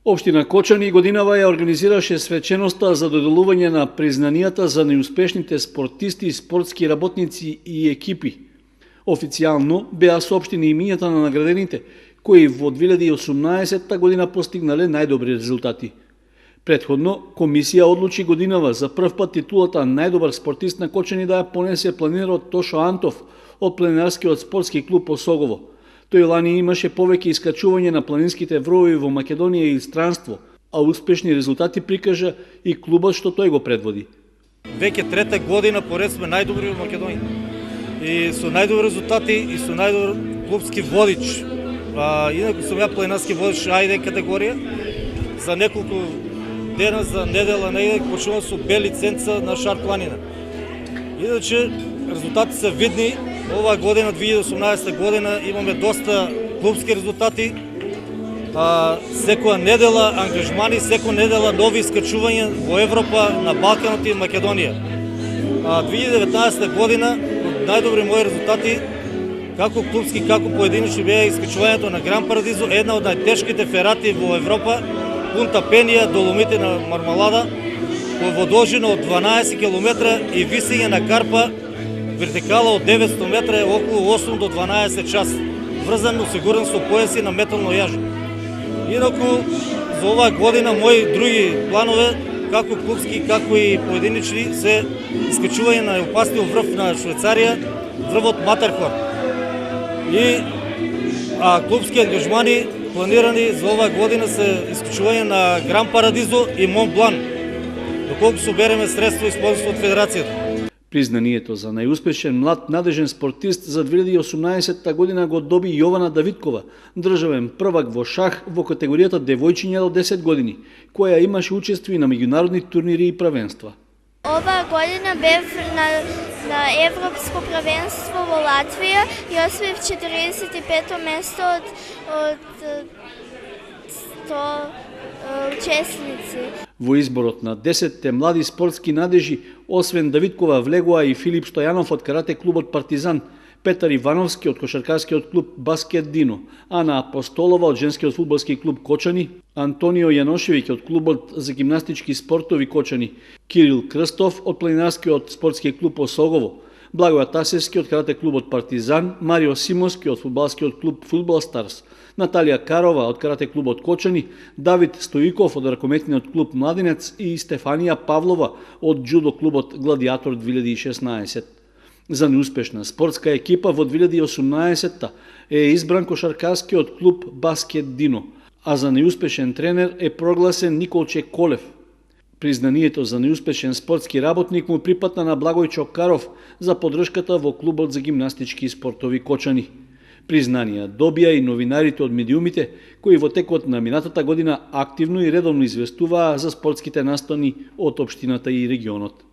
Општина Кочани годинава ја организираше свеченоста за доделување на признанијата за неуспешните спортисти, спортски работници и екипи. Официјално беа соопштени имињата на наградените, кои во 2018 година постигнале најдобри резултати. Предходно, комисија одлучи годинава за прв пат титулата најдобар спортист на Кочани да ја понесе планинерот Тошо Антов од планинарскиот спортски клуб Осогово. Тој лани имаше повеќе искачување на планинските вровови во Македонија и странство, а успешни резултати прикажа и клубот што тој го предводи. Веќе трета година поред сме најдобри во Македонија. И со најдобри резултати и со најдобар клубски водич. Инаку сум ја планинарски водич А1 категорија. За неколку дена, за недела најдек почнувам со Б лиценца на Шар планина. Иначе резултати се видни. Оваа година, 2018 година, имаме доста клубски резултати. Секоја недела ангажмани, секоја недела нови искачувања во Европа, на Балканот и Македонија. 2019 година, најдобри мои резултати, како клубски, како поединични, беа искачувањето на Гран Парадизо, една од најтешките ферати во Европа, Пунта Пенија, Доломите на Мармалада, во должина од 12 км и висење на карпа, вертикала од 900 метра е околу 8 до 12 час, врзан осигурен со појаси на метално јажо. Инаку, за оваа година мои други планове, како клубски, како и поединични, се искачување на опасниот врв на Швейцарија, врвот Матерхорн. И клубски ангажмани планирани за оваа година се искачување на Гран Парадизо и Мон Блан, доколку собереме средства и спонсорство од Федерацијата. Признанието за најуспешен млад надежен спортист за 2018 година го доби Јована Давидкова, државен првак во шах во категоријата девојчиња до 10 години, која имаше учество на меѓународни турнири и правенства. Оваа година бев на Европско правенство во Латвија и освоив 45-то место од 100 учесници. Во изборот на 10 млади спортски надежи, освен Давидкова, влегоа и Филип Стојанов од карате клубот Партизан, Петар Ивановски од кошаркарскиот клуб Баскет Дино, Ана Апостолова од женскиот фудбалски клуб Кочани, Антонио Јаношевиќ од клубот за гимнастички спортови Кочани, Кирил Крстов од планинарскиот спортски клуб Осогово, Благоја Тасевски од карате клубот Партизан, Марио Симовски од фудбалскиот клуб Фудбал Старс, Наталија Карова од карате клубот Кочани, Давид Стоиков од ракометниот клуб Младинец и Стефанија Павлова од джудо клубот Гладиатор 2016. За неуспешна спортска екипа во 2018 е избран кошаркарскиот клуб Баскет Дино, а за неуспешен тренер е прогласен Николче Колев. Признанието за неуспешен спортски работник му припатна на Благој Чокаров за поддршката во клубот за гимнастички спортови Кочани. Признанија добија и новинарите од медиумите, кои во текот на минатата година активно и редовно известуваа за спортските настани од општината и регионот.